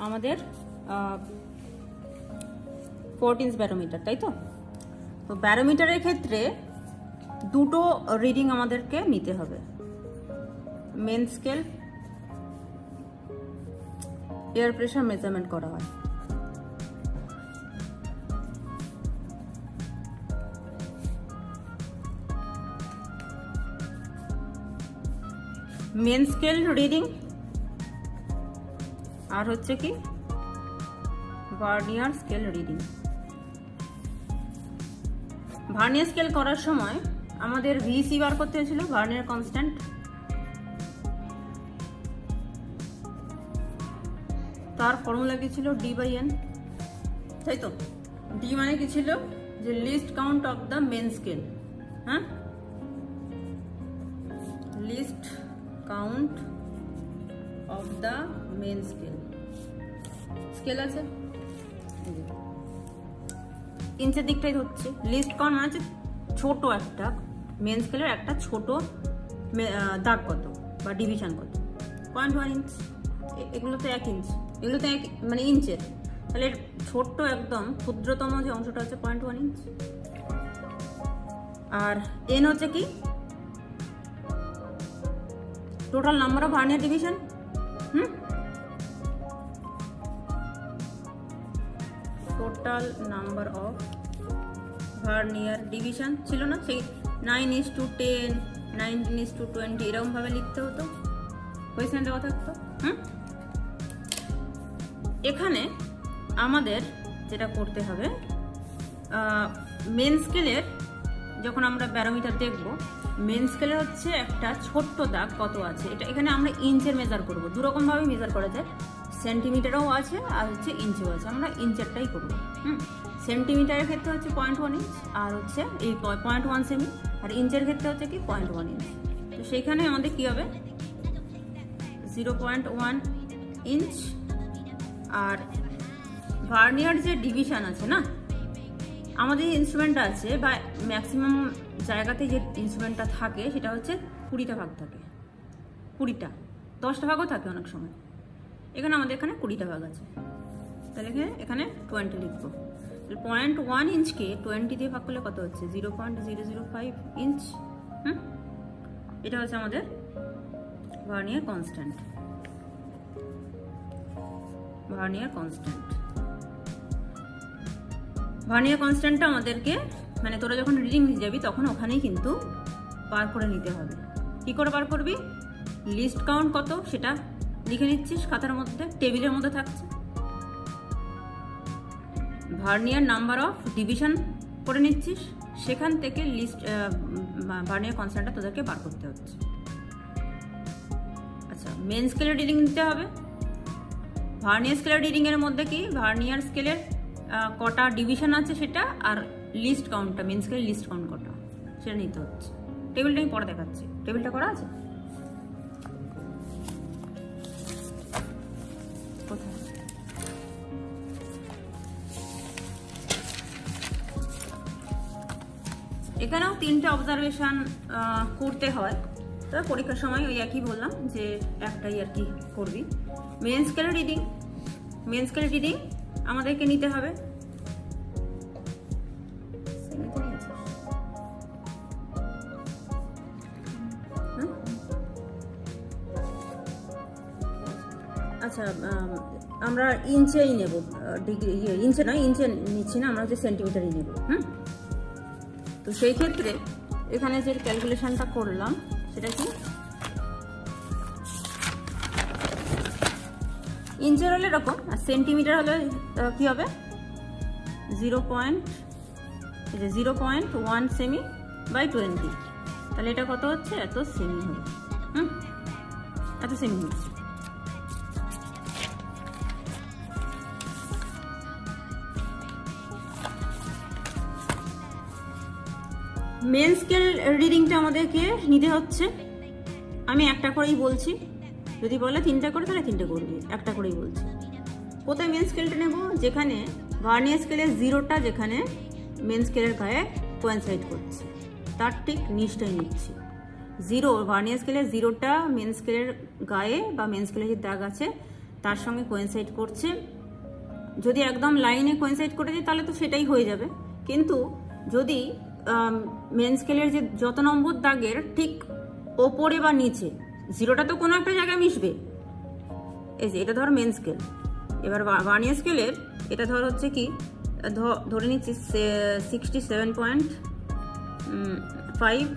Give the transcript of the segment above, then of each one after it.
আমাদের 14 ব্যারোমিটার, তাই তো? তো ব্যারোমিটারের ক্ষেত্রে দুটো রিডিং আমাদেরকে নিতে হবে। Main scale air pressure measurement করা হয়। মেন স্কেল রিডিং আর হচ্ছে কি vernier scale reading. Vernier scale করার সময় আমাদের ভিসি বার করতে হয়েছিল, ভার্নিয়ার কনস্ট্যান্ট। তার ফর্মুলা কি ছিল? D/N, তাই তো? ডি মানে কি ছিল? যে least count of the main scale. হ্যাঁ, least count of the main scale. Scale আছে ইঞ্চের দিকটাই হচ্ছে লিস্ট কাউন্ট, মানে হচ্ছে ছোট একটা মেন স্কেলের একটা ছোট দাগ কত বা ডিভিশন কত, 0.1 ইঞ্চ। এগুলো তো 1 ইঞ্চ, এগুলো তো মানে ইঞ্চের, তাহলে ছোট্ট একদম ক্ষুদ্রতম যে অংশটা হচ্ছে 0.1 ইঞ্চ। আর এন হচ্ছে কি? Total number of vernier division. Total number of vernier division ছিল না? সেই 9:10, 19:20 এরকম ভাবে লিখতে হতো, কোয়েশ্চেন দেওয়া থাকতো। এখানে আমাদের যেটা করতে হবে, মেন স্কেলের যখন আমরা ব্যারোমিটার দেখব, মেন স্কেলের হচ্ছে একটা ছোট্ট দাগ কত আছে, এটা এখানে আমরা ইঞ্চের মেজার করব। দুরকম ভাবে মেজার করা যায়, সেন্টিমিটারও আছে আর হচ্ছে ইঞ্চেও আছে। আমরা ইঞ্চেরটাই করব। সেন্টিমিটারের ক্ষেত্রে হচ্ছে 0.1 ইঞ্চ আর হচ্ছে এই 0.1 সেমি, আর ইঞ্চের ক্ষেত্রে হচ্ছে কি 0.1 ইঞ্চ। তো সেইখানে আমাদের কি হবে? 0.1 ইঞ্চ। আর ভার্নিয়ার যে ডিভিশন আছে না, আমাদের ইনস্ট্রুমেন্টটা আছে বা ম্যাক্সিমাম জায়গাতে যে ইনস্ট্রুমেন্টটা থাকে সেটা হচ্ছে 20টা ভাগ থাকে। 20টা, 10টা ভাগও থাকে অনেক সময়। এখানে আমাদের এখানে 20টা ভাগ আছে, তাহলে এখানে 20 লিখবো। 0.1 ইঞ্চকে 20 দিয়ে ভাগ করলে কত হচ্ছে? 0.005 ইঞ্চ। এটা হচ্ছে আমাদের vernier constant. Vernier constant, vernier কনস্ট্যান্টটা আমাদেরকে, মানে তোরা যখন রিডিং নিয়ে যাবি তখন ওখানেই কিন্তু বার করে নিতে হবে। কি করে বার করবি? লিস্ট কাউন্ট কত সেটা লিখে নিচ্ছিস খাতার মধ্যে, টেবিলের মধ্যে থাকছে। ভার্নিয়ার নাম্বার অফ ডিভিশন করে নিচ্ছিস, সেখান থেকে লিস্ট ভার্নিয়ার কনস্ট্যান্টটা তোদেরকে বার করতে হচ্ছে। আচ্ছা, মেন স্কেলের রিডিং নিতে হবে। ভার্নিয়ার স্কেলের রিডিং এর মধ্যে কি ভার্নিয়ার স্কেলের কটা ডিভিশন আছে সেটা, আর লিস্ট কাউন্টটা, মেন স্কেলের লিস্ট কাউন্ট কটা সেটা নিতে হচ্ছে। টেবিলটা আমি পরে দেখাচ্ছি। টেবিলটা করা আছে কোথায়? এখানেও 3টে অবজারভেশন করতে হয়। তবে পরীক্ষার সময় ওই একই বললাম যে একটাই আর কি করবি। মেন স্কেলের রিডিং, মেন স্কেলের রিডিং আমাদেরকে নিতে হবে। আচ্ছা, আমরা ইঞ্চেই নেব, ডিগ্রি ইঞ্চে নয়, ইঞ্চে নিচ্ছি না, আমরা হচ্ছে সেন্টিমিটারই নেব। তো সেই ক্ষেত্রে এখানে যে ক্যালকুলেশনটা করলাম সেটা কি, ইঞ্চের হলে এরকম, আর সেন্টিমিটার হলে কি হবে? 0.1 সেমি বাই 20। তাহলে এটা কত হচ্ছে? এত সেমি হবে। এত সেমি হচ্ছে। মেন স্কেল রিডিংটা আমাদেরকে নিতে হচ্ছে। আমি একটা করেই বলছি, যদি বলে 3টা করে তাহলে 3টে করবি, একটা করেই বলছি। কোথায় মেন স্কেলটা নেব? যেখানে ভার্নিয়ার স্কেলের 0টা যেখানে মেন স্কেলের গায়ে কোয়েনসাইড করছে তার ঠিক নিচটাই নিচ্ছি। 0 ভার্নিয়ার স্কেলের 0টা মেন স্কেলের গায়ে বা মেন স্কেলের যে দাগ আছে তার সঙ্গে কোয়েনসাইড করছে। যদি একদম লাইনে কোয়েনসাইড করে দিই তাহলে তো সেটাই হয়ে যাবে, কিন্তু যদি মেন স্কেলের যে যত নম্বর দাগের ঠিক ওপরে বা নিচে, জিরোটা তো কোনো একটা জায়গায় মিশবে। এই যে এটা ধর মেন স্কেল, এবার ভার্নিয়ার স্কেলের এটা ধর হচ্ছে কি, ধরে নিচ্ছি 67.5,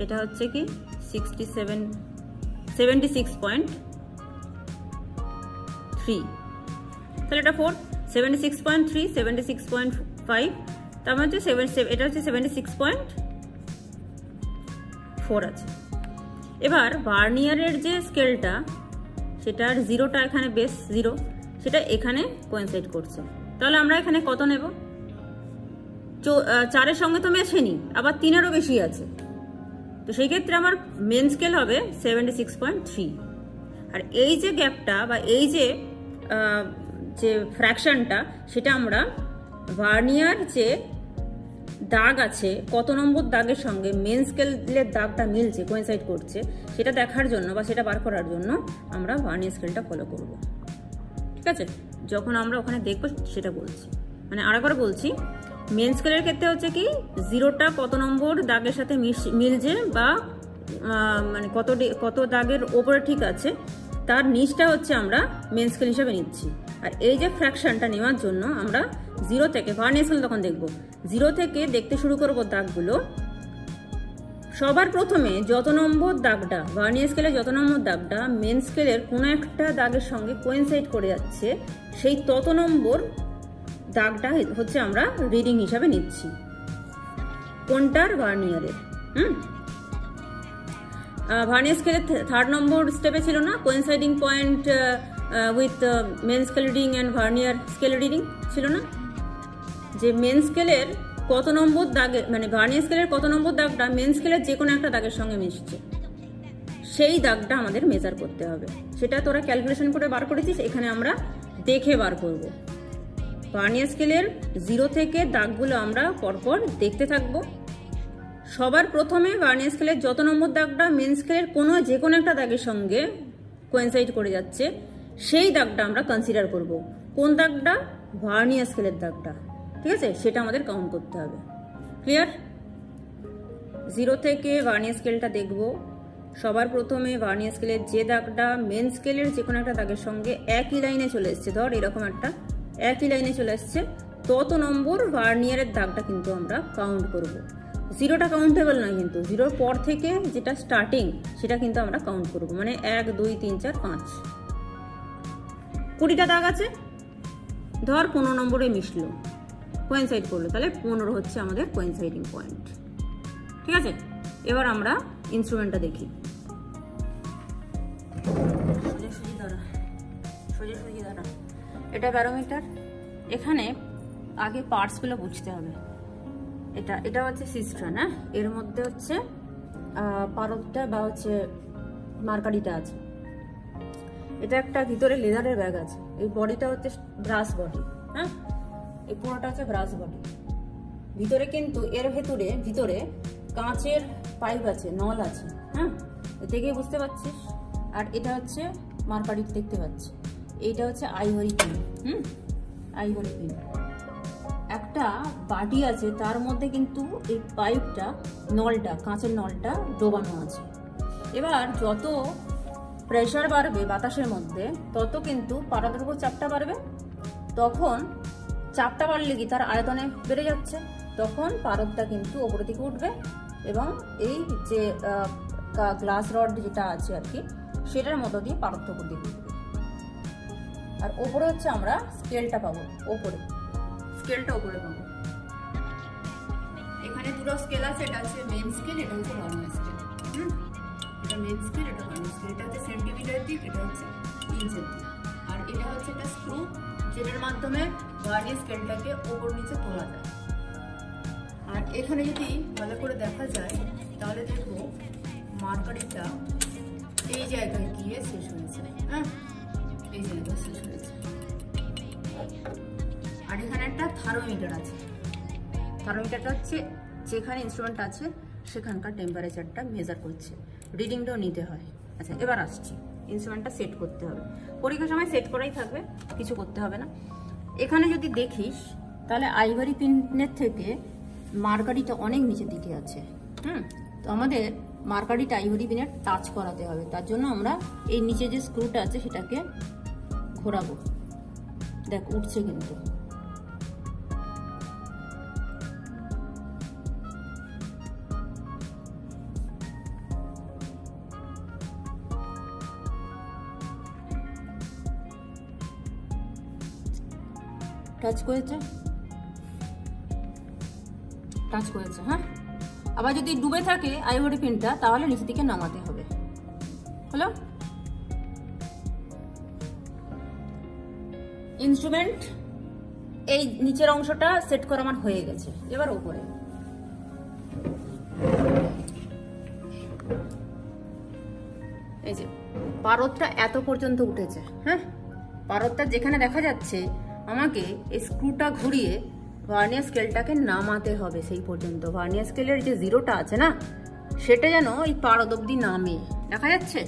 এটা হচ্ছে কি 76.3, তাহলে এটা 4, 76.3, 76.5, তার মানে হচ্ছে এটা হচ্ছে 76.4 আছে। এবার ভার্নিয়ারের যে স্কেলটা, সেটার জিরোটা এখানে বেস জিরো, সেটা এখানে কোয়েনসাইড করছে। তাহলে আমরা এখানে কত নেব? 4-এর সঙ্গে তো মেশেনি, আবার 3-এরও বেশি আছে, তো সেই ক্ষেত্রে আমার মেন স্কেল হবে 76.3। আর এই যে গ্যাপটা বা এই যে ফ্র্যাকশনটা, সেটা আমরা ভার্নিয়ার যে দাগ আছে কত নম্বর দাগের সঙ্গে মেন স্কেলের দাগটা মিলছে, কোয়েনসাইড করছে, সেটা দেখার জন্য বা সেটা বার করার জন্য আমরা ভার্নিয়ার স্কেলটা ফলো করব। ঠিক আছে, যখন আমরা ওখানে দেখবো সেটা বলছি। মানে আরেকবার বলছি, মেন স্কেলের ক্ষেত্রে হচ্ছে কি, জিরোটা কত নম্বর দাগের সাথে মিলছে বা মানে কত দাগের ওপরে ঠিক আছে, তার নিচটা হচ্ছে আমরা মেন স্কেল হিসেবে নিচ্ছি। আর এই যে ফ্র্যাকশনটা নেওয়ার জন্য আমরা জিরো থেকে, ভার্নিয়ার স্কেল তখন দেখবো, জিরো থেকে দেখতে শুরু করবো দাগগুলো। সবার প্রথমে যত নম্বর দাগটা, ভার্নিয়ার স্কেলে যত নম্বর দাগটা মেন স্কেলের কোনো একটা দাগের সঙ্গে কোয়েনসাইড করে যাচ্ছে, সেই তত নম্বর দাগটা হচ্ছে আমরা রিডিং হিসাবে নিচ্ছি। কোনটার? ভার্নিয়ারের। ভার্নিয়ার স্কেলের 3rd নম্বর স্টেপে ছিল না, coinciding point with main scale reading and vernier scale reading ছিল না, যে মেন স্কেলের কত নম্বর দাগে, মানে ভার্নিয়ার স্কেলের কত নম্বর দাগটা মেন স্কেলের যে কোনো একটা দাগের সঙ্গে মিশছে, সেই দাগটা আমাদের মেজার করতে হবে। সেটা তোরা ক্যালকুলেশন করে বার করেছিস, এখানে আমরা দেখে বার করব। ভার্নিয়ার স্কেলের 0 থেকে দাগগুলো আমরা পরপর দেখতে থাকবো। সবার প্রথমে ভার্নিয়ার স্কেলের যত নম্বর দাগটা মেন স্কেলের যে কোনো একটা দাগের সঙ্গে কোয়েনসাইড করে যাচ্ছে, সেই দাগটা আমরা কনসিডার করব। কোন দাগটা? ভার্নিয়ার স্কেলের দাগটা। ঠিক আছে, সেটা আমাদের কাউন্ট করতে হবে। ক্লিয়ার? 0 থেকে ভার্নিয়ার স্কেলটা দেখব। সবার প্রথমে ভার্নিয়ার স্কেলের যে দাগটা মেন স্কেলের যে কোনো একটা দাগের সঙ্গে একই লাইনে চলে এসছে, ধর এরকম একটা একই লাইনে চলে এসছে, তত নম্বর ভার্নিয়ারের দাগটা কিন্তু আমরা কাউন্ট করব। 0টা কাউন্টেবল নয়, কিন্তু 0-র পর থেকে যেটা স্টার্টিং সেটা কিন্তু আমরা কাউন্ট করব। মানে 1, 2, 3, 4, 5, 20টা দাগ আছে, ধর 15 নম্বরে মিশলো, কোয়েনসাইড করলো, তাহলে 15 হচ্ছে আমাদের কোয়েনসাইডিং পয়েন্ট। ঠিক আছে, এবার আমরা ইনস্ট্রুমেন্টটা দেখি। সোজাসুজি দাঁড়া, এটা ব্যারোমিটার। এখানে আগে পার্টসগুলো বুঝতে হবে। এটা হচ্ছে সিস্ট্রান, হ্যাঁ, এর মধ্যে হচ্ছে পারদটা বা হচ্ছে মার্কারিটা আছে। এটা একটা ভিতরে লেদারের ব্যাগ আছে। এই বডিটা হচ্ছে ব্রাশ বডি, হ্যাঁ, এই পুরোটা হচ্ছে ব্রাশ বডি। ভিতরে কিন্তু এর ভিতরে কাঁচের পাইপ আছে, নল আছে, হ্যাঁ, দেখেই বুঝতে পারছিস। আর এটা হচ্ছে মার্কারি, দেখতে পাচ্ছি। এইটা হচ্ছে আইভরি পিন, আইভরি পিন। একটা বাটি আছে, তার মধ্যে কিন্তু এই পাইপটা, নলটা, কাঁচের নলটা ডোবানো আছে। এবার যত প্রেশার বাড়বে বাতাসের মধ্যে, তত কিন্তু পারদের উপর চাপটা বাড়বে। তখন চাপটা বাড়লে কি তার আয়তনে বেড়ে যাচ্ছে, তখন পারদটা কিন্তু ওপরের দিকে উঠবে এবং এই যে গ্লাস রড যেটা আছে আর কি, সেটার মতো দিয়ে পারদটা উপর দিকে উঠবে। আর ওপরে হচ্ছে আমরা স্কেলটা পাবো, স্কেলটা ওপরে পাবো। এখানে দুটো স্কেল আছে, এটা হচ্ছে মেন স্কেল, এটা হচ্ছে ভার্নিয়ার স্কেল। এটা মেন স্কেল, এটা ভার্নিয়ার স্কেল। এটা হচ্ছে সেন্টিমিটার দিক, এটা হচ্ছে ইঞ্চের দিক। আর এটা হচ্ছে একটা স্ক্রু, যেটার মাধ্যমে ভার্নিয়ার স্কেলটাকে ওপর নিচে তোলা যায়। আর এখানে যদি ভালো করে দেখা যায়, তাহলে দেখবো মার্কারিটা এই জায়গায় গিয়ে শেষ হয়েছে, হ্যাঁ, এই জায়গায় শেষ হয়েছে। আর এখানে একটা থার্মোমিটার আছে। থার্মোমিটারটা হচ্ছে যেখানে ইনস্ট্রুমেন্ট আছে সেখানকার টেম্পারেচারটা মেজার করছে, রিডিংটাও নিতে হয়। আচ্ছা, এবার আসছি। ইনস্ট্রুমেন্টটা সেট করতে হবে। পরীক্ষার সময় সেট করাই থাকবে, কিছু করতে হবে না। এখানে যদি দেখিস তাহলে আইভারি পিনের থেকে মার্কারিটা অনেক নিচের দিকে আছে। তো আমাদের মার্কারিটা আইভারি পিনের টাচ করাতে হবে। তার জন্য আমরা এই নিচে যে স্ক্রুটা আছে সেটাকে ঘোরাবো। দেখ উঠছে কিন্তু। টাচ করেছে, টাচ করেছে। হ্যাঁ, আবার যদি ডুবে থাকে আইভরি পিনটা তাহলে নিচের দিকে নামাতে হবে। হলো, ইনস্ট্রুমেন্ট এই নিচের অংশটা সেট করা আমার হয়ে গেছে। এবার উপরে এই যে পারদটা এত পর্যন্ত উঠেছে। হ্যাঁ, পারদটা যেখানে দেখা যাচ্ছে আমাকে এই স্ক্রুটা ঘুরিয়ে ভার্নিয়ার স্কেলটাকে নামাতে হবে সেই পর্যন্ত। ভার্নিয়ার স্কেলের যে জিরোটা আছে না, সেটা যেন এই পারদ অব্দি নামে। দেখা যাচ্ছে?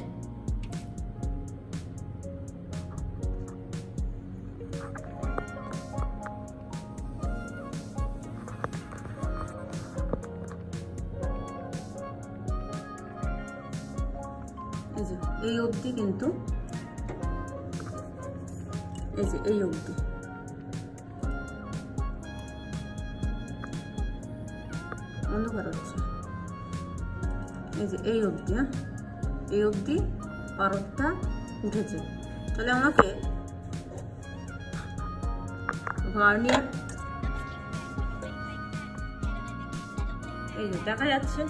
এই অবধি কিন্তু, এই যে এই অবধি অন্ধকার হচ্ছে। এই যে এই অবধি, হ্যাঁ এই অবধি পারদটা উঠেছে। তাহলে আমাকে ভার্নিয়ার, এই যে দেখা যাচ্ছে,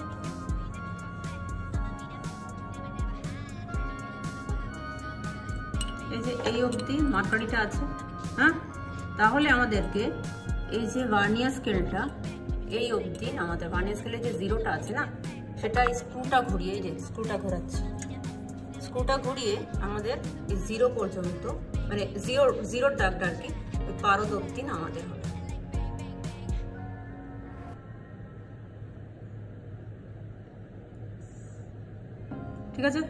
এই যে এই অবধি মার্কারিটা আছে। হ্যাঁ, তাহলে আমাদেরকে এই যে ভার্নিয়ার স্কেলটা এই অবধি, আমাদের ভার্নিয়ার স্কেলের যে জিরোটা আছে না, সেটা স্ক্রুটা ঘুরিয়ে, এই যে স্ক্রুটা ঘোরাচ্ছে, স্ক্রুটা ঘুরিয়ে আমাদের এই জিরো পর্যন্ত, মানে জিরোর দাগটা আর কি, ওই পারদ অবধি নামাতে হবে। ঠিক আছে?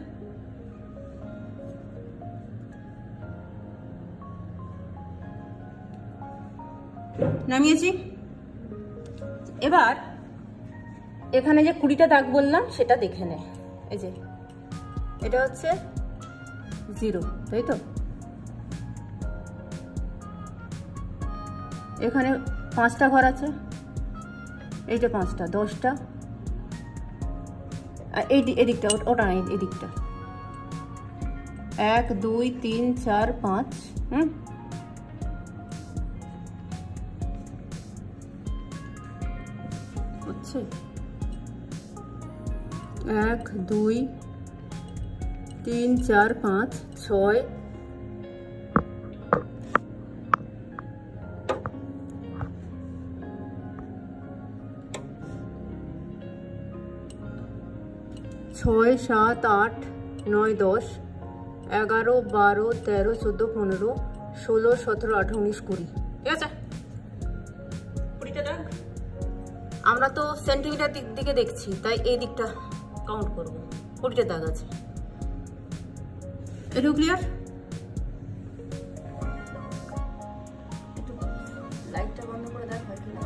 নামিয়েছি। এবার এখানে যে 20টা দাগ বললাম সেটা দেখে নে। এই যে এটা হচ্ছে জিরো, তাই তো? এখানে 5টা ঘর আছে, এইটা 5টা, 10টা, এদিকটা ওটা না, এদিকটা 1 2 3 4 5। হচ্ছে 1 2 3 4 5 6 6 7 8 9 10 11 12 13 14 15 16 17 18 19 20। ঠিক আছে? 20টা দাগ। আমরা তো সেন্টিমিটার দিকে দেখছি, তাই এই দিকটা কাউন্ট করব। 20টা দাগ আছে। এটুকু ক্লিয়ার? একটু লাইটটা বন্ধ করে দেখ হয় কিনা।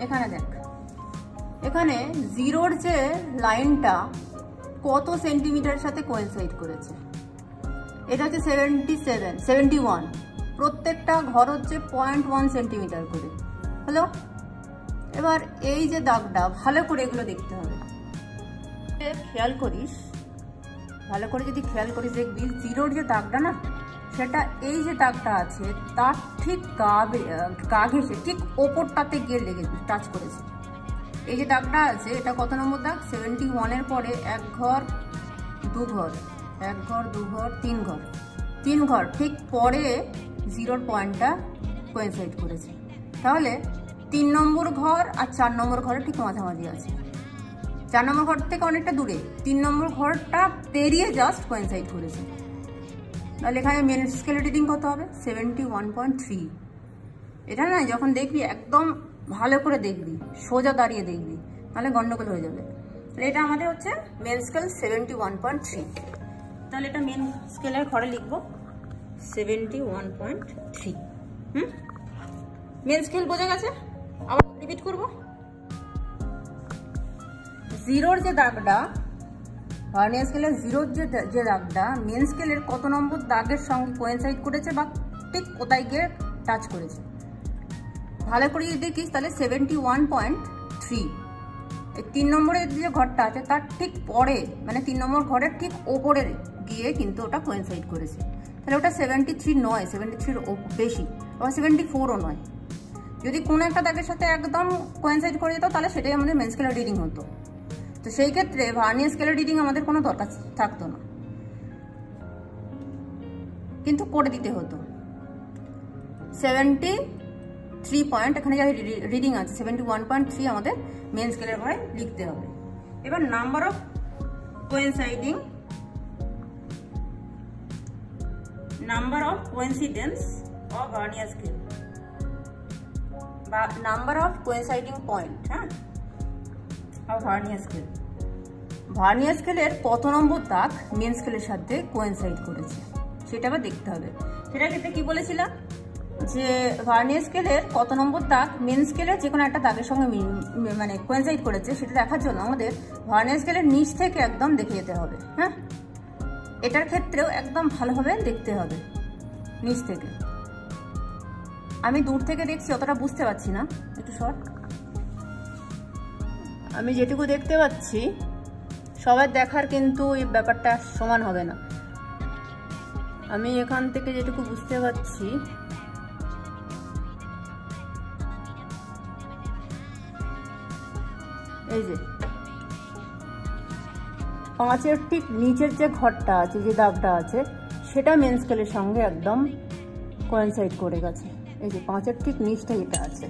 এখানে দেখ, এখানে জিরোর যে লাইনটা কত সেন্টিমিটারের সাথে কোয়েনসাইড করেছে। এটা হচ্ছে 71। প্রত্যেকটা ঘর হচ্ছে 0.1 সেন্টিমিটার করে। হলো, এবার এই যে দাগটা ভালো করে এগুলো দেখতে হবে। খেয়াল করিস, ভালো করে যদি খেয়াল করিস দেখবি জিরোর যে দাগটা না, সেটা এই যে দাগটা আছে তার ঠিক গা ঘেঁষে ঠিক ওপরটাতে গিয়ে লেগে টাচ করেছে। এই যে দাগটা আছে এটা কত নম্বর দাগ? 71-এর পরে 1 ঘর 2 ঘর, 1 ঘর 2 ঘর 3 ঘর, 3 ঘর ঠিক পরে জিরোর পয়েন্টটা কোয়েনসাইড করেছে। তাহলে 3 নম্বর ঘর আর 4 নম্বর ঘরের ঠিক মাঝামাঝি আছে। 4 নম্বর ঘর থেকে অনেকটা দূরে, 3 নম্বর ঘরটা পেরিয়ে জাস্ট কোয়েনসাইড করেছে। তাহলে এখানে মেন স্কেল রিডিং কত হবে? 71.3। এটা না যখন দেখবি একদম ভালো করে দেখবি, সোজা দাঁড়িয়ে দেখবি, তাহলে গন্ডগোল হয়ে যাবে। এটা আমাদের হচ্ছে মেন স্কেল 71.3। তাহলে এটা মেন স্কেলের ঘরে লিখবো 71.3। মেন স্কেল বোঝা গেছে। আবার রিপিট করবো, জিরোর যে দাগটা, ভার্নিয়ার স্কেলের জিরোর যে দাগটা মেন স্কেলের কত নম্বর দাগের সঙ্গে কোয়েনসাইড করেছে বা ঠিক কোথায় গিয়ে টাচ করেছে ভালো করে যদি দেখিস তাহলে 71.3। এই 3 নম্বরের যে ঘরটা আছে তার ঠিক পরে, মানে 3 নম্বর ঘরের ঠিক ওপরে গিয়ে কিন্তু ওটা কোয়েনসাইড করেছে। তাহলে ওটা 73 নয়, 73-র বেশি, আবার 74ও নয়। যদি কোনো একটা দাগের সাথে একদম কোয়েনসাইড করে যেত তাহলে সেটাই আমাদের মেন স্কেলের রিডিং হতো। তো সেই ক্ষেত্রে ভার্নিয়ার স্কেলের রিডিং আমাদের কোনো দরকার থাকতো না, কিন্তু করে দিতে হতো। 73 পয়েন্ট এখানে যা রিডিং আছে 71.3 আমাদের মেন স্কেলের ঘরে লিখতে হবে। এবার number of coinciding, number of coincidence of vernier scale বা নাম্বার অফ কোয়েনসাইডিং পয়েন্ট, হ্যাঁ, অফ ভার্নিয়ার স্কেল। ভার্নিয়ার স্কেলের কত নম্বর দাগ মেন স্কেলের সাথে কোয়েনসাইড করেছে সেটা আবার দেখতে হবে। সেটার ক্ষেত্রে কি বলেছিলাম যে ভার্নিয়ার স্কেলের কত নম্বর দাগ মেন স্কেলের যে কোনো একটা দাগের সঙ্গে মানে কোয়েনসাইড করেছে সেটা দেখার জন্য আমাদের ভার্নিয়ার স্কেলের নিচ থেকে একদম দেখে যেতে হবে। হ্যাঁ, এটার ক্ষেত্রেও একদম ভালোভাবে দেখতে হবে নিচ থেকে। আমি দূর থেকে দেখছি অতটা বুঝতে পারছি না, একটু শর্ট। আমি যেটুকু দেখতে পাচ্ছি সবার দেখার কিন্তু এই ব্যাপারটা সমান হবে না। আমি এখান থেকে যেটুকু বুঝতে পারছি, এই যে 5-এর ঠিক নিচের যে ঘরটা আছে, যে দাগটা আছে, সেটা মেন স্কেলের সঙ্গে একদম কোয়েনসাইড করে গেছে। এই যে 5-এর ঠিক নিচটা যেটা আছে,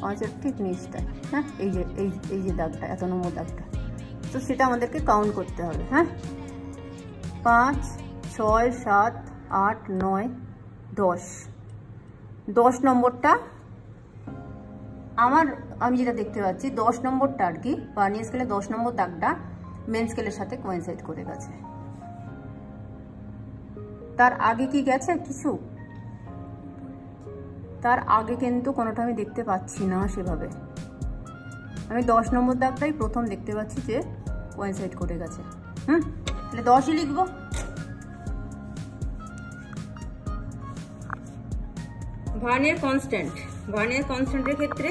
5-এর ঠিক নিচটায়, হ্যাঁ, এই যে দাগটা, এত নম্বর দাগটা, তো সেটা আমাদেরকে কাউন্ট করতে হবে। হ্যাঁ, 5, 6, 7, 8, 9, 10 নম্বরটা আমি যেটা দেখতে পাচ্ছি 10 নম্বরটা আর কি ভার্নিয়ার স্কেলে 10 নম্বর দাগটা মেন স্কেলের সাথে কোয়েনসাইড করে গেছে। তার আগে কি গেছে কিছু? তার আগে কিন্তু কোনোটা আমি দেখতে পাচ্ছি না সেভাবে। আমি 10 নম্বর দাগটাই প্রথম দেখতে পাচ্ছি যে কোয়েনসাইড করে গেছে। তাহলে 10ই লিখবো। ভার্নিয়ার কনস্ট্যান্টের ক্ষেত্রে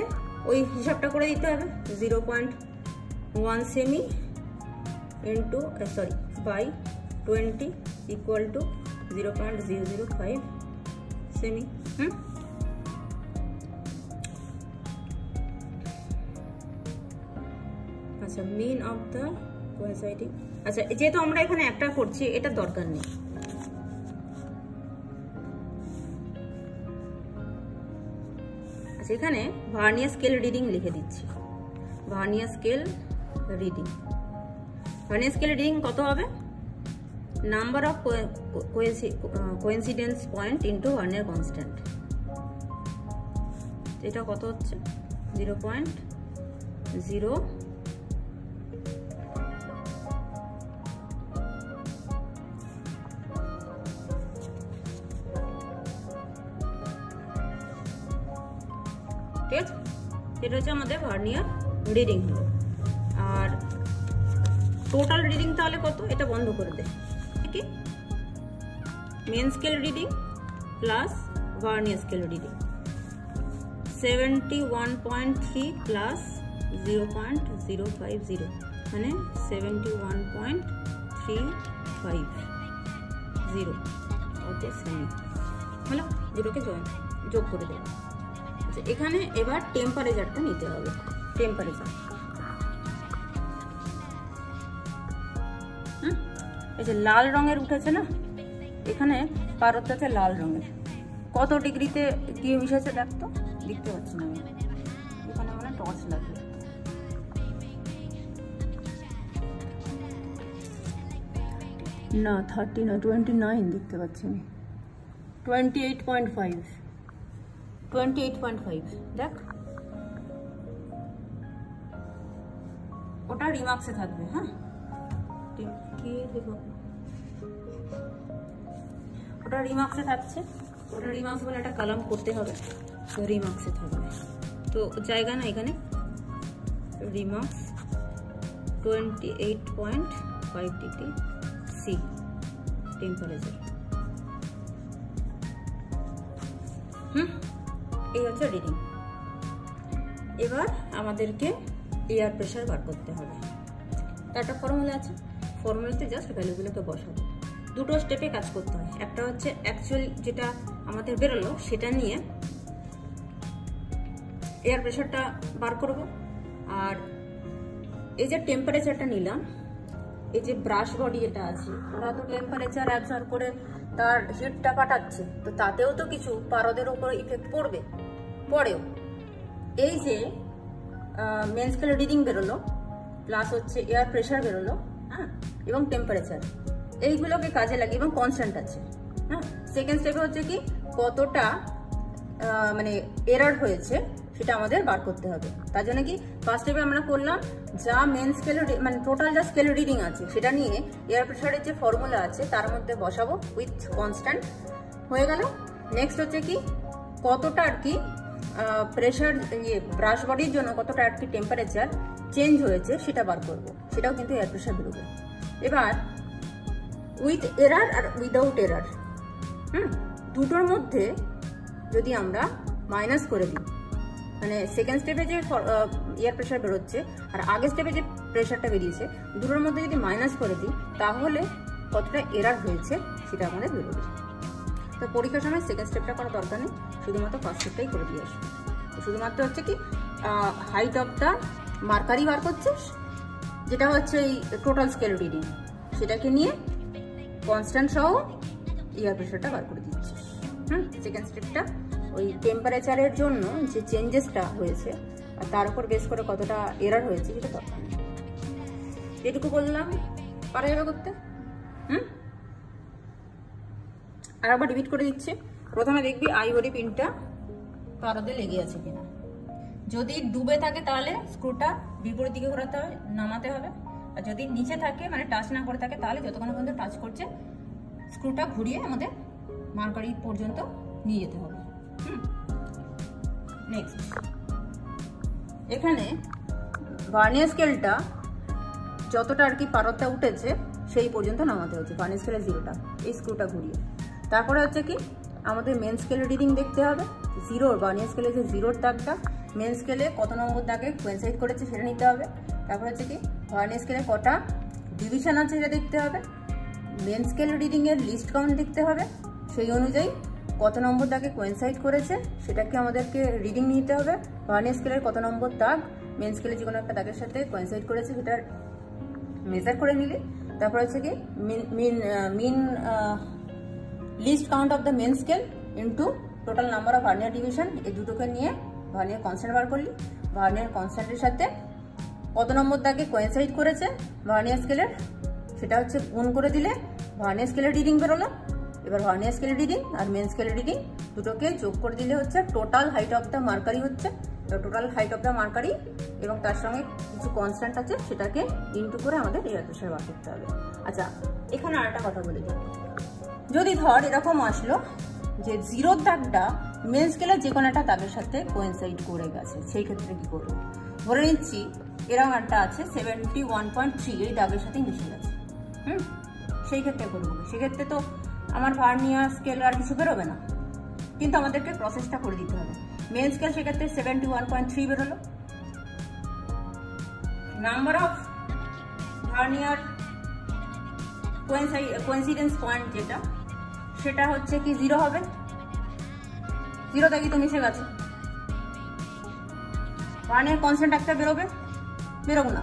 ওই হিসাবটা করে দিতে হবে, 0.1 সেমি ইন্টু বাই 20 ইকুয়াল টু 0.005 সেমি। আচ্ছা, মিন অফ দ্য কোয়েনসাইডিং। আচ্ছা, যেহেতু আমরা এখানে একটা করছি এটা দরকার নেই। আচ্ছা, এখানে ভার্নিয়ার স্কেল রিডিং লিখে দিচ্ছি। ভার্নিয়ার স্কেল রিডিং কত হবে? Number of coincidence point into vernier constant. এটা কত হচ্ছে? 0.0 ঠিক আছে। এটা হচ্ছে আমাদের ভার্নিয়ার রিডিং হলো। আর টোটাল রিডিং তাহলে কত? এটা বন্ধ করে দে। কি main scale reading plus vernier scale reading 71.3 plus 0.050 মানে 71.350 ওকে সেমি হলো। দুটোকে যোগ করে দেবো। আচ্ছা, এখানে এবার টেম্পারেচারটা নিতে হবে। টেম্পারেচার এই যে লাল রঙের উঠেছে না, এখানে পারদ আছে লাল রঙের। কত ডিগ্রিতে গিয়ে মিশেছে দেখ তো, দেখতে পাচ্ছি না আমি, এখানে মানে টর্চ লাগবে। না 30 না 29 দেখতে পাচ্ছি আমি, 28.5 দেখ। ওটা রিমার্কসে থাকবে। হ্যাঁ, কি দেখো, ওটা রিমার্কসে থাকছে, ওটা রিমার্কস বলে একটা কলাম করতে হবে, তো রিমার্কসে থাকবে। তো জায়গা না এখানে রিমার্কস 28.5 ডিগ্রি সি টেম্পারেচার। এই হচ্ছে রিডিং। এবার আমাদেরকে এয়ার প্রেশার বার করতে হবে। তার একটা ফর্মুলা আছে, ফর্মুলাতে জাস্ট ভ্যালুগুলোকে বসাবো। দুটো স্টেপে কাজ করতে হয়। একটা হচ্ছে অ্যাকচুয়াল যেটা আমাদের বেরোলো সেটা নিয়ে এয়ার প্রেশারটা বার করব, আর এই যে টেম্পারেচারটা নিলাম, এই যে ব্রাশ বডি এটা আছে, ওরা তো টেম্পারেচার অ্যাবজর্ব করে তার হিটটা পাঠাচ্ছে, তো তাতেও তো কিছু পারদের উপর ইফেক্ট পড়বে। পরেও এই যে মেন স্কেল রিডিং বেরোলো, প্লাস হচ্ছে এয়ার প্রেশার বেরোলো, হ্যাঁ, এবং টেম্পারেচার, এইগুলোকে কাজে লাগে এবং কনস্ট্যান্ট আছে। হ্যাঁ, সেকেন্ড স্টেপে হচ্ছে কি কতটা মানে এরার হয়েছে সেটা আমাদের বার করতে হবে। তার জন্য কি ফার্স্ট স্টেপে আমরা করলাম যা মেন স্কেল মানে টোটাল যা স্কেল রিডিং আছে সেটা নিয়ে এয়ার প্রেশারের যে ফর্মুলা আছে তার মধ্যে বসাবো উইথ কনস্ট্যান্ট, হয়ে গেল। নেক্সট হচ্ছে কি কতটা আর কি প্রেশার ব্রাশ বডির জন্য কতটা আর কি টেম্পারেচার চেঞ্জ হয়েছে সেটা বার করব, সেটাও কিন্তু এয়ার প্রেশার বেরোবে। এবার উইথ এরার আর উইদাউট এরার, দুটোর মধ্যে যদি আমরা মাইনাস করে দিই, মানে সেকেন্ড স্টেপে যে এয়ার প্রেশার বেরোচ্ছে আর আগের স্টেপে যে প্রেশারটা বেরিয়েছে, দুটোর মধ্যে যদি মাইনাস করে দিই তাহলে কতটা এরার হয়েছে সেটা আমাদের বেরোবে। তো পরীক্ষার সময় সেকেন্ড স্টেপটা করার দরকার নেই, শুধুমাত্র ফার্স্ট স্টেপটাই করে দিয়ে আসবে। শুধুমাত্র হচ্ছে কি হাইট অফ দ্য মার্কারি বার করছিস, যেটা হচ্ছে এই টোটাল স্কেল রিডিং, সেটাকে নিয়ে কনস্ট্যান্ট সহ এয়ার প্রেশারটা বার করে দিচ্ছিস। সেকেন্ড স্টেপটা ওই টেম্পারেচারের জন্য যে চেঞ্জেসটা হয়েছে আর তার উপর বেস করে কতটা এরার হয়েছে সেটা দরকার নেই। এটুকু বললাম, পারা যাবে করতে। আর আবার রিপিট করে দিচ্ছি। প্রথমে দেখবি আইভরি পিনটা পারদে লেগে আছে কিনা, যদি ডুবে থাকে তাহলে স্ক্রুটা বিপরীত দিকে ঘোরাতে হবে, নামাতে হবে। আর যদি নিচে থাকে মানে টাচ না করে থাকে তাহলে যতক্ষণ পর্যন্ত টাচ করছে স্ক্রুটা ঘুরিয়ে আমাদের মার্কারি পর্যন্ত নিয়ে যেতে হবে। নেক্সট, এখানে ভার্নিয়ার স্কেলটা যতটা আর কি পারদটা উঠেছে সেই পর্যন্ত নামাতে হচ্ছে, ভার্নিয়ার স্কেলের জিরোটা, এই স্ক্রুটা ঘুরিয়ে। তারপরে হচ্ছে কি আমাদের মেন স্কেলের রিডিং দেখতে হবে, জিরোর ভার্নিয়ার স্কেলে যে জিরোর দাগটা মেন স্কেলে কত নম্বর দাগে কোয়েনসাইড করেছে সেটা নিতে হবে। তারপর হচ্ছে কি ভার্নিয়ার স্কেলে কটা ডিভিশন আছে সেটা দেখতে হবে, মেন স্কেল রিডিংয়ের লিস্ট কাউন্ট দেখতে হবে, সেই অনুযায়ী কত নম্বর দাগে কোয়েনসাইড করেছে সেটাকে আমাদেরকে রিডিং নিতে হবে। ভার্নিয়ার স্কেলের কত নম্বর দাগ মেন স্কেলে যে কোনো একটা দাগের সাথে কোয়েনসাইড করেছে সেটা মেজার করে নিলে। তারপর হচ্ছে কি mean least count of the main scale into total number of vernier division, এই দুটোকে নিয়ে ভার্নিয়ার কনস্ট্যান্ট বার করলি। ভার্নিয়ার কনস্ট্যান্টের সাথে কত নম্বর দাগে কোয়েনসাইড করেছে ভার্নিয়ার স্কেলের সেটা হচ্ছে গুণ করে দিলে ভার্নিয়ার স্কেলের রিডিং বেরোলো। এবার ভার্নিয়ার স্কেলের রিডিং আর মেন স্কেলের রিডিং দুটোকে যোগ করে দিলে হচ্ছে total height of the mercury হচ্ছে। তো total height of the mercury এবং তার সঙ্গে কিছু কনস্ট্যান্ট আছে সেটাকে ইনটু করে আমাদের এয়ার প্রেশার বার করতে হবে। আচ্ছা, এখানে আরেকটা কথা বলে দিই, যদি ধর এরকম আসলো যে জিরোর দাগটা মেন স্কেলের যে কোনো একটা দাগের সাথে কোয়েনসাইড করে গেছে, সেই ক্ষেত্রে কি করবো? ধরে নিচ্ছি এরকম একটা আছে 71.3 এই দাগের সাথে মিশে গেছে, সেই ক্ষেত্রে করবো। সেক্ষেত্রে তো আমার ভার্নিয়ার স্কেল আর কিছু বেরোবে না, কিন্তু আমাদেরকে প্রসেসটা করে দিতে হবে। মেন স্কেল সেক্ষেত্রে 71.3 বেরোলো, number of vernier coincidence point যেটা সেটা হচ্ছে কি 0 হবে, 0 দাগই তো মিশে গেছে। ভার্নিয়ার কনস্ট্যান্ট একটা বেরোবে, বেরোবো না,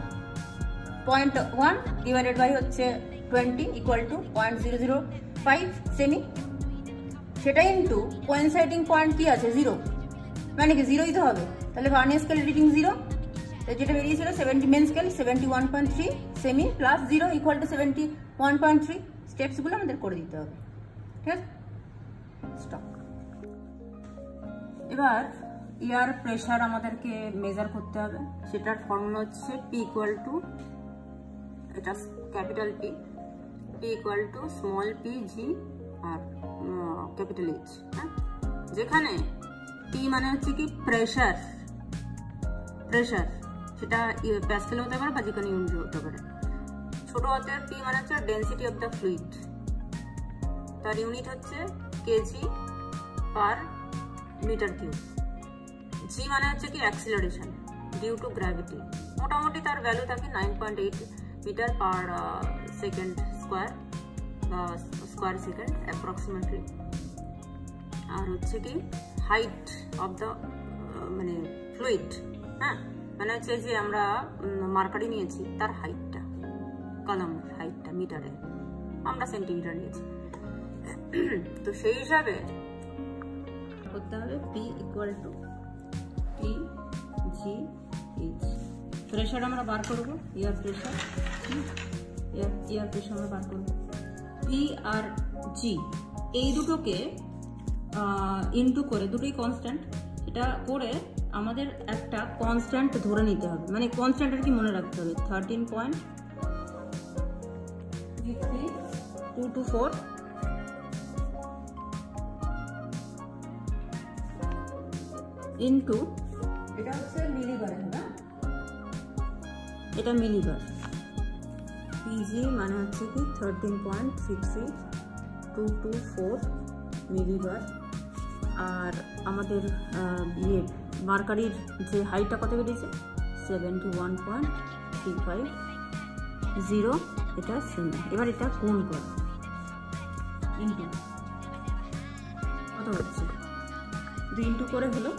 0.1 ডিভাইডেড বাই হচ্ছে 20 ইকুয়াল টু 0.005 সেমি, সেটা ইন্টু কোয়েনসাইডিং পয়েন্ট কি আছে 0, মানে কি 0ই তো হবে। তাহলে ভার্নিয়ার স্কেল রিডিং 0, যেটা বেরিয়েছিল 70 মেন স্কেল 71.3 সেমি প্লাস 0 ইকুয়াল টু 71.3। স্টেপসগুলো আমাদের করে দিতে হবে, ঠিক আছে? স্টপ। এবার এয়ার প্রেশার আমাদেরকে মেজার করতে হবে, সেটার ফর্মুলা হচ্ছে P ইকুয়াল টু, এটা capital P equal to small p g আর ক্যাপিটাল H। হ্যাঁ, যেখানে P মানে হচ্ছে কি প্রেশার, সেটা প্যাসকেল হতে পারে বা যেখানে ইউনিট হতে পারে। ছোট হাতের P মানে হচ্ছে ডেন্সিটি অফ দ্য ফ্লুইড, তার ইউনিট হচ্ছে kg per metre cube. G মানে হচ্ছে কি অ্যাক্সিলারেশন ডিউ টু গ্র্যাভিটি, মোটামুটি তার ভ্যালু থাকে 9.8 metre per second square second approximately. আর হচ্ছে কি হাইট অফ দ্য মানে ফ্লুইড, হ্যাঁ মানে হচ্ছে যে আমরা মার্কারি নিয়েছি তার হাইটটা, কলামের হাইটটা মিটারে, আমরা সেন্টিমিটার নিয়েছি। তো সেই হিসাবে করতে হবে P equal two P G H। Pressure আমরা বার করবো, এয়ার প্রেশার, এয়ার প্রেশার আমরা বার করবো। P আর G এই দুটোকে ইনটু করে, দুটোই কনস্ট্যান্ট, এটা করে আমাদের একটা কনস্ট্যান্ট ধরে নিতে হবে, মানে কনস্ট্যান্ট আর কি মনে রাখতে হবে 13.224 ইনটু, এটা হচ্ছে মিলিবার, না এটা মিলিবার। PG মানে হচ্ছে কি 13.63224 মিলিবার। আর আমাদের মার্কারির যে হাইটটা কত বেরিয়েছে 71.350, এটা সেমি। এবার এটা গুণ করে ইন্টু কত হচ্ছে, 2 ইন্টু করে হলো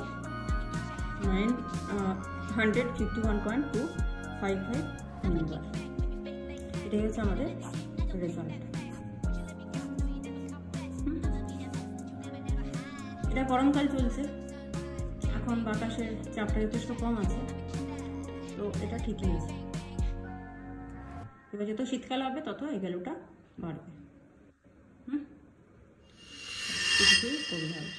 951.255 মিলিবার। এটাই হচ্ছে আমাদের রেজাল্ট। এটা গরমকাল চলছে, এখন বাতাসের চাপটা যথেষ্ট কম আছে, তো এটা ঠিকই আছে। এবার যত শীতকাল হবে তত এই ভ্যালুটা বাড়বে। কিছুই করবে হবে।